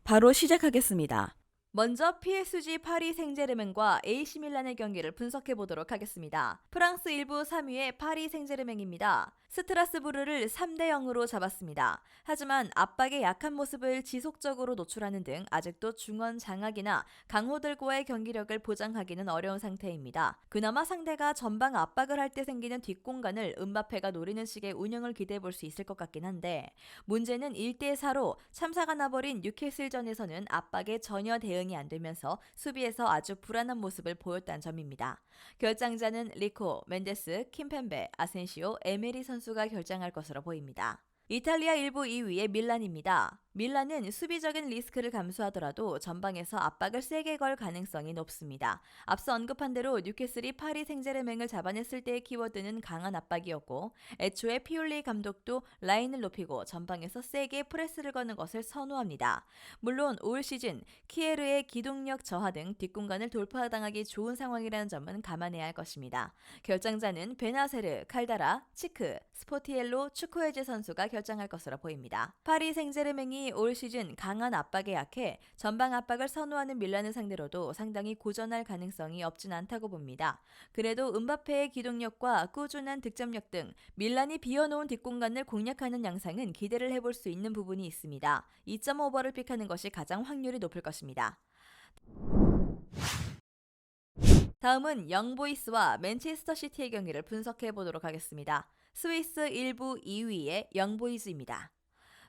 바로 시작하겠습니다. 먼저 PSG 파리 생제르맹과 AC 밀란의 경기를 분석해 보도록 하겠습니다. 프랑스 1부 3위의 파리 생제르맹입니다. 스트라스부르를 3대 0으로 잡았습니다. 하지만 압박의 약한 모습을 지속적으로 노출하는 등 아직도 중원 장악이나 강호들과의 경기력을 보장하기는 어려운 상태입니다. 그나마 상대가 전방 압박을 할 때 생기는 뒷공간을 음바페가 노리는 식의 운영을 기대해 볼 수 있을 것 같긴 한데, 문제는 1대 4로 참사가 나버린 뉴캐슬전에서는 압박에 전혀 대응이 안 되면서 수비에서 아주 불안한 모습을 보였다는 점입니다. 결장자는 리코, 멘데스, 킴펜베, 아센시오, 에메리 선수가 결장할 것으로 보입니다. 이탈리아 1부 2위의 밀란입니다. 밀란은 수비적인 리스크를 감수하더라도 전방에서 압박을 세게 걸 가능성이 높습니다. 앞서 언급한 대로 뉴캐슬이 파리 생제르맹을 잡아냈을 때의 키워드는 강한 압박이었고, 애초에 피올리 감독도 라인을 높이고 전방에서 세게 프레스를 거는 것을 선호합니다. 물론 올 시즌 키에르의 기동력 저하 등 뒷공간을 돌파당하기 좋은 상황이라는 점은 감안해야 할 것입니다. 결장자는 베나세르, 칼다라, 치크, 스포티엘로, 추크웨제 선수가 결장할 것으로 보입니다. 파리 생제르맹이 올 시즌 강한 압박에 약해 전방 압박을 선호하는 밀란을 상대로도 상당히 고전할 가능성이 없진 않다고 봅니다. 그래도 음바페의 기동력과 꾸준한 득점력 등 밀란이 비워놓은 뒷공간을 공략하는 양상은 기대를 해볼 수 있는 부분이 있습니다. 2.5버를 픽하는 것이 가장 확률이 높을 것입니다. 다음은 영보이스와 맨체스터 시티의 경기를 분석해 보도록 하겠습니다. 스위스 1부 2위의 영보이즈입니다.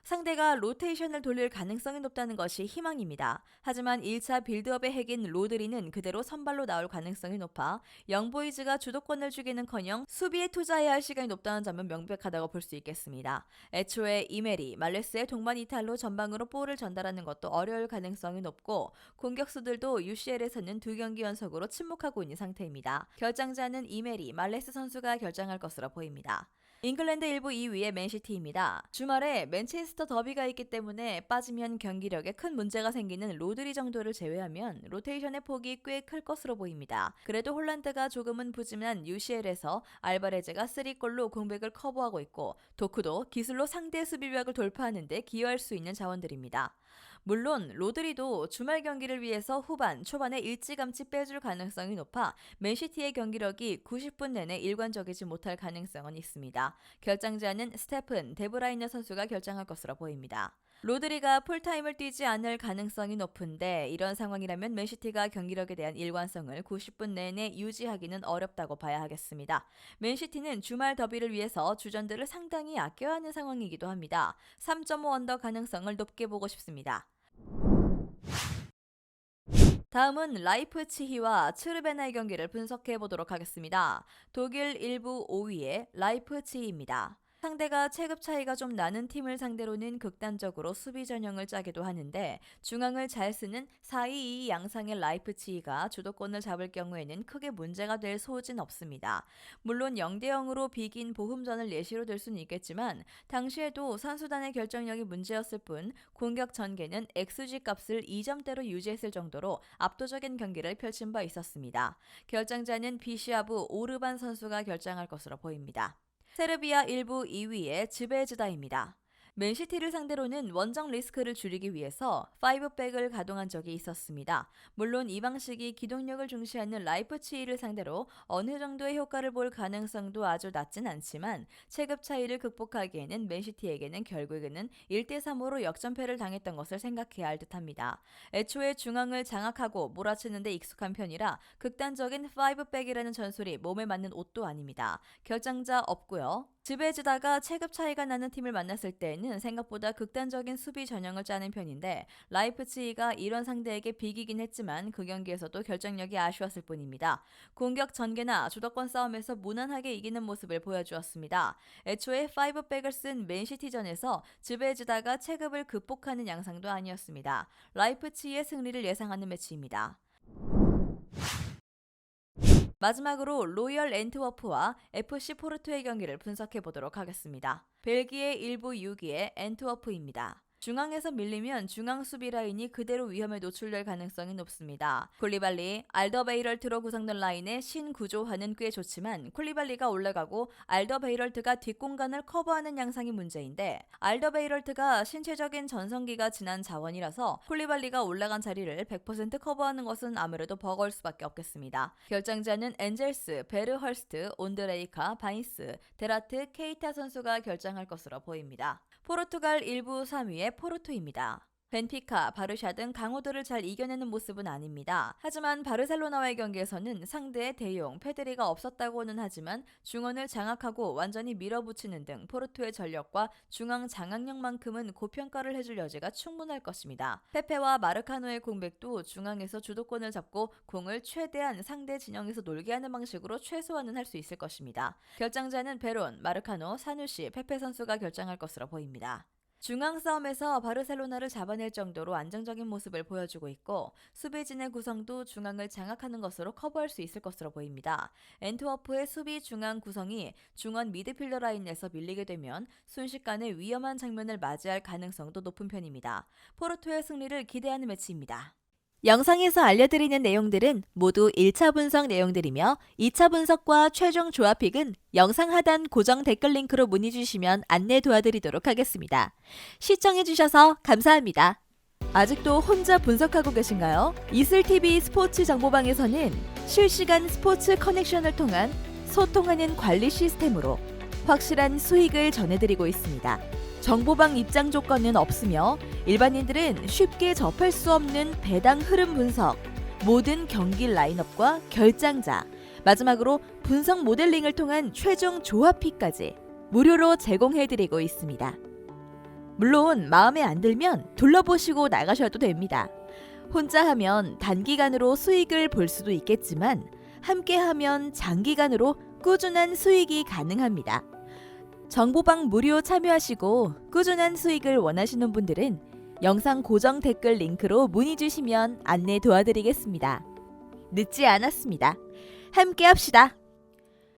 상대가 로테이션을 돌릴 가능성이 높다는 것이 희망입니다. 하지만 1차 빌드업의 핵인 로드리는 그대로 선발로 나올 가능성이 높아 영보이즈가 주도권을 주기는커녕 수비에 투자해야 할 시간이 높다는 점은 명백하다고 볼 수 있겠습니다. 애초에 이메리, 말레스의 동반 이탈로 전방으로 볼을 전달하는 것도 어려울 가능성이 높고, 공격수들도 UCL에서는 2경기 연속으로 침묵하고 있는 상태입니다. 결장자는 이메리, 말레스 선수가 결장할 것으로 보입니다. 잉글랜드 1부 2위의 맨시티입니다. 주말에 맨체스터 더비가 있기 때문에 빠지면 경기력에 큰 문제가 생기는 로드리 정도를 제외하면 로테이션의 폭이 꽤 클 것으로 보입니다. 그래도 홀란드가 조금은 부진한 UCL에서 알바레즈가 3골로 공백을 커버하고 있고, 도쿠도 기술로 상대 수비벽을 돌파하는 데 기여할 수 있는 자원들입니다. 물론 로드리도 주말 경기를 위해서 후반, 초반에 일찌감치 빼줄 가능성이 높아 맨시티의 경기력이 90분 내내 일관적이지 못할 가능성은 있습니다. 결장자는 스테픈, 데브라이너 선수가 결장할 것으로 보입니다. 로드리가 풀타임을 뛰지 않을 가능성이 높은데, 이런 상황이라면 맨시티가 경기력에 대한 일관성을 90분 내내 유지하기는 어렵다고 봐야 하겠습니다. 맨시티는 주말 더비를 위해서 주전들을 상당히 아껴야 하는 상황이기도 합니다. 3.5 언더 가능성을 높게 보고 싶습니다. 다음은 라이프치히와 츠르베나의 경기를 분석해 보도록 하겠습니다. 독일 1부 5위의 라이프치히입니다. 상대가 체급 차이가 좀 나는 팀을 상대로는 극단적으로 수비 전형을 짜기도 하는데, 중앙을 잘 쓰는 4-2-2 양상의 라이프치히가 주도권을 잡을 경우에는 크게 문제가 될 소진 없습니다. 물론 0대0으로 비긴 보훔전을 예시로 들 수는 있겠지만, 당시에도 선수단의 결정력이 문제였을 뿐 공격 전개는 XG 값을 2점대로 유지했을 정도로 압도적인 경기를 펼친 바 있었습니다. 결장자는 비시아부 오르반 선수가 결장할 것으로 보입니다. 세르비아 1부 2위의 즈베즈다입니다. 맨시티를 상대로는 원정 리스크를 줄이기 위해서 5백을 가동한 적이 있었습니다. 물론 이 방식이 기동력을 중시하는 라이프치히를 상대로 어느 정도의 효과를 볼 가능성도 아주 낮진 않지만, 체급 차이를 극복하기에는 맨시티에게는 결국에는 1대3으로 역전패를 당했던 것을 생각해야 할 듯합니다. 애초에 중앙을 장악하고 몰아치는 데 익숙한 편이라 극단적인 5백이라는 전술이 몸에 맞는 옷도 아닙니다. 결장자 없고요. 즈베즈다가 체급 차이가 나는 팀을 만났을 때에는 생각보다 극단적인 수비 전형을 짜는 편인데, 라이프치히가 이런 상대에게 비기긴 했지만 그 경기에서도 결정력이 아쉬웠을 뿐입니다. 공격 전개나 주도권 싸움에서 무난하게 이기는 모습을 보여주었습니다. 애초에 5백을 쓴 맨시티전에서 즈베즈다가 체급을 극복하는 양상도 아니었습니다. 라이프치히의 승리를 예상하는 매치입니다. 마지막으로 로열 앤트워프와 FC 포르투의 경기를 분석해 보도록 하겠습니다. 벨기에 1부 6위의 앤트워프입니다. 중앙에서 밀리면 중앙 수비 라인이 그대로 위험에 노출될 가능성이 높습니다. 쿨리발리, 알더베이럴트로 구성된 라인의 신구조화는 꽤 좋지만 쿨리발리가 올라가고 알더베이럴트가 뒷공간을 커버하는 양상이 문제인데 알더베이럴트가 신체적인 전성기가 지난 자원이라서 쿨리발리가 올라간 자리를 100% 커버하는 것은 아무래도 버거울 수밖에 없겠습니다. 결정자는 엔젤스, 베르헐스트, 온드레이카, 바인스, 데라트, 케이타 선수가 결정할 것으로 보입니다. 포르투갈 1부 3위의 포르투입니다. 벤피카, 바르샤 등 강호들을 잘 이겨내는 모습은 아닙니다. 하지만 바르셀로나와의 경기에서는 상대의 대용, 페드리가 없었다고는 하지만 중원을 장악하고 완전히 밀어붙이는 등 포르투의 전력과 중앙 장악력만큼은 고평가를 해줄 여지가 충분할 것입니다. 페페와 마르카노의 공백도 중앙에서 주도권을 잡고 공을 최대한 상대 진영에서 놀게 하는 방식으로 최소화는 할 수 있을 것입니다. 결정자는 베론, 마르카노, 사누시, 페페 선수가 결정할 것으로 보입니다. 중앙 싸움에서 바르셀로나를 잡아낼 정도로 안정적인 모습을 보여주고 있고 수비진의 구성도 중앙을 장악하는 것으로 커버할 수 있을 것으로 보입니다. 엔트워프의 수비 중앙 구성이 중원 미드필더 라인에서 밀리게 되면 순식간에 위험한 장면을 맞이할 가능성도 높은 편입니다. 포르투의 승리를 기대하는 매치입니다. 영상에서 알려드리는 내용들은 모두 1차 분석 내용들이며 2차 분석과 최종 조합픽은 영상 하단 고정 댓글 링크로 문의 주시면 안내 도와드리도록 하겠습니다. 시청해주셔서 감사합니다. 아직도 혼자 분석하고 계신가요? 이슬TV 스포츠 정보방에서는 실시간 스포츠 커넥션을 통한 소통하는 관리 시스템으로 확실한 수익을 전해드리고 있습니다. 정보방 입장 조건은 없으며 일반인들은 쉽게 접할 수 없는 배당 흐름 분석, 모든 경기 라인업과 결장자, 마지막으로 분석 모델링을 통한 최종 조합픽까지 무료로 제공해드리고 있습니다. 물론 마음에 안 들면 둘러보시고 나가셔도 됩니다. 혼자 하면 단기간으로 수익을 볼 수도 있겠지만 함께하면 장기간으로 꾸준한 수익이 가능합니다. 정보방 무료 참여하시고 꾸준한 수익을 원하시는 분들은 영상 고정 댓글 링크로 문의 주시면 안내 도와드리겠습니다. 늦지 않았습니다. 함께 합시다.